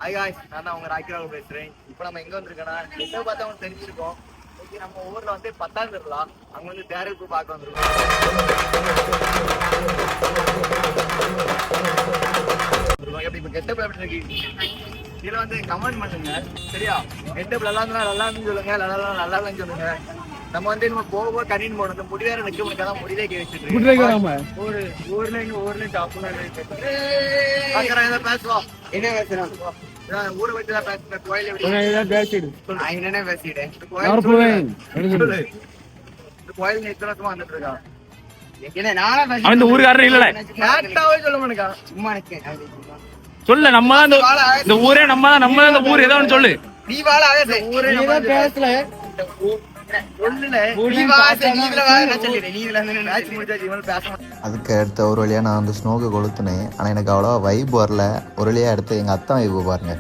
Hi guys, நான் தான் உங்க ராக்கிராவ் பேசுறேன். இப்போ நம்ம எங்க வந்திருக்கோம்னா, எங்க பார்த்தா உங்களுக்கு தெரிஞ்சிருக்கோம். இன்னைக்கு நம்ம ஊர்ல வந்து 10ஆம் திருவிழா. அங்க வந்து தேருக்கு பார்க்க வந்திருக்கோம். எப்படி இப்போ கெட்டப் எப்படி இருக்கு இதுல வந்து கமெண்ட் பண்ணுங்க. சரியா? கெட்டப் நல்லா இருந்தா நல்லா இருந்து சொல்லுங்க, நல்லா இல்லைன்னு சொல்லுங்க. நம்ம வந்து நம்ம போக கண்ணின்னு போனோம். இந்த முடிவேற நிக்க முடியாதான் முடிவே கேட்டு ஒரு ஊர்ல டாப்ல பேசுவோம். என்ன பேசுறோம்? ஊரை வச்சுதான் பேசுறேன். கோயில் என்ன பேசிட்டேன். கோயில் எத்தனை வருஷமா வந்துட்டு இருக்கான். அந்த ஊருக்காரன் இல்ல சொல்ல மாட்டேக்கா. சும்மா சொல்லு. நம்ம இந்த ஊரே நம்ம இந்த ஊர் ஏதோ சொல்லு. நீ வாழ ஊரே பேசல. அதுக்கு அடுத்த ஒரு வழியா நான் வந்து ஸ்னோக்கு கொளுத்துனேன். ஆனால் எனக்கு அவ்வளோவா வைப் வரல. ஒரு வழியா அடுத்து எங்கள் அத்தான் வைப்பு பாருங்க.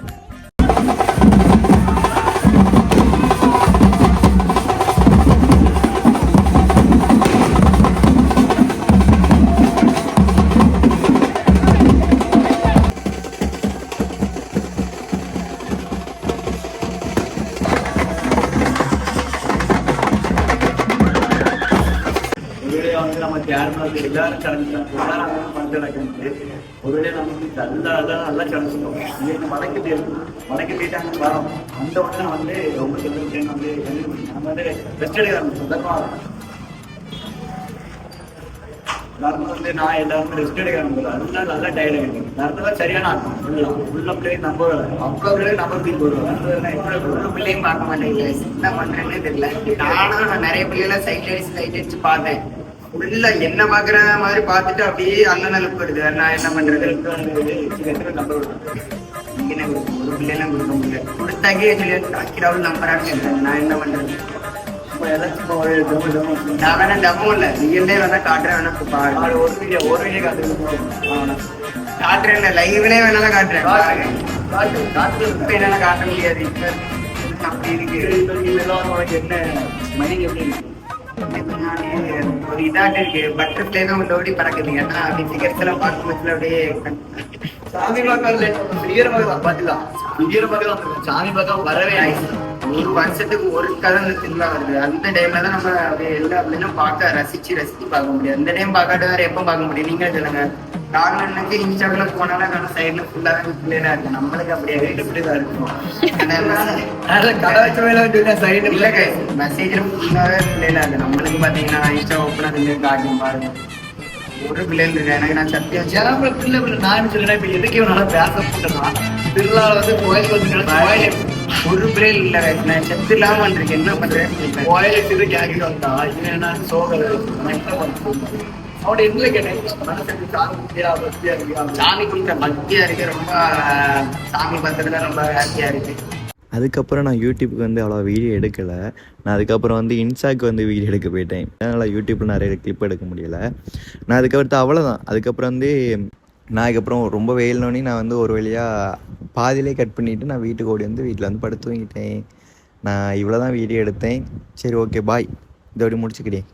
நம்ம தியானம் எல்லாரும் நடக்குது. ஒருவேளை நமக்கு நல்லா சடச்சிட்டோம். இன்னைக்கு மலைக்கு போயிட்டாங்க வரோம். அந்த உடனே வந்து ரொம்ப சொல்லிட்டேன். வந்து நம்ம வந்து ரெஸ்ட் எடுக்கிறாங்க. வந்து நான் எல்லாருமே ரெஸ்ட் எடுக்கிறாங்க. அதெல்லாம் நல்லா டயர்ட் ஆகிடும். நடந்ததான் சரியான ஆகும். உள்ள பிள்ளைங்க நம்ம அப்பா பிள்ளைங்க நம்ம தீ போடுவோம். பிள்ளையும் பார்க்க மாட்டேங்குது. என்ன பண்றேன்னு தெரியல. நான் நிறைய பிள்ளைகளை சைட் அடிச்சு பார்த்தேன். உள்ள என்ன பாக்குற மாதிரி பார்த்துட்டு அப்படியே அண்ணன் போயிடுது. நான் என்ன பண்றது? ஒரு பிள்ளைலாம் கொடுக்க முடியல. கொடுத்தாக்கே சொல்லி அக்கிராவும் நம்புறாங்க. நான் என்ன பண்றது? நான் வேணா டம்மு இல்ல நீங்களே வேணா காட்டுறேன். வேணா பாரு. ஒரு வீடியோ காட்டுறேன். லைவ்லயே வேணாலும் காட்டுறேன். என்னால காட்ட முடியாது. அப்படி இருக்கு. என்ன மணி எப்படி இருக்கு? ஒரு இதாட்டு இருக்கு. பட்டர்ஃப்ளை தான் ஓடி பறக்குது. ஏன்னா அப்படி ஃபிகர்ஸ் எல்லாம் பார்க்கும்போது அப்படியே சாமி பார்க்கலாம். சாமி பார்க்க வரவே ஆயிடுச்சு. ஒரு வருஷத்துக்கு ஒரு கதை திருவிழா வருது. அந்த டைம்ல தான் நம்ம அப்படியே எல்லா அப்படின்னும் ரசிச்சு பார்க்க முடியும். அந்த டைம் பார்க்காத வேற எப்போ பார்க்க முடியும்? நீங்க சொல்லுங்க. காரணம்னாக்க இன்ஸ்டாகிராம் போனாலும் நம்ம சைட்ல ஃபுல்லாவே பிள்ளைனா இருக்கு. நம்மளுக்கு அப்படியே இப்படிதான் இருக்கும். கடை வச்ச வேலை சைடு இல்ல மெசேஜ்ல ஃபுல்லாவே பிள்ளைனா இருக்கு. நம்மளுக்கு பாத்தீங்கன்னா இன்ஸ்டா ஓப்பனா காட்டும் பாருங்க. ஒரு பிள்ளைங்க இருக்கு. எனக்கு நான் சத்தியம் பிள்ளை நான் சொல்றேன். இப்ப எதுக்கு நல்லா பேச போட்டா திருவிழா வந்து கோயில் வந்து ஒரு பிள்ளைகள் இல்ல. நான் செத்து இல்லாம இருக்கேன். என்ன பண்றேன்? கோயில எடுத்து கேட்டுட்டு வந்தா இது என்ன சோகல் அவட என்ன கேட்டேன். சாமி கும்பிட்ட பக்தியா இருக்கு. ரொம்ப சாமி பத்திரத்துல ரொம்ப ஹாப்பியா இருக்கு. அதுக்கப்புறம் நான் யூடியூப்புக்கு வந்து அவ்வளோ வீடியோ எடுக்கலை. நான் அதுக்கப்புறம் வந்து இன்ஸ்டாக்கு வந்து வீடியோ எடுக்க போயிட்டேன். அதனால் யூடியூப்பில் நிறைய கிளிப் எடுக்க முடியலை. நான் அதுக்கப்புறம் அவ்வளோதான். அதுக்கப்புறம் வந்து நான் அதுக்கப்புறம் ரொம்ப வெயில்னோடனே நான் வந்து ஒரு வழியாக பாதியிலே கட் பண்ணிவிட்டு நான் வீட்டுக்கு ஓடி வந்து வீட்டில் வந்து படுத்து தூங்கிட்டேன். நான் இவ்வளோ தான் வீடியோ எடுத்தேன். சரி, ஓகே, பாய். இதோட முடிச்சுக்கிட்டேன்.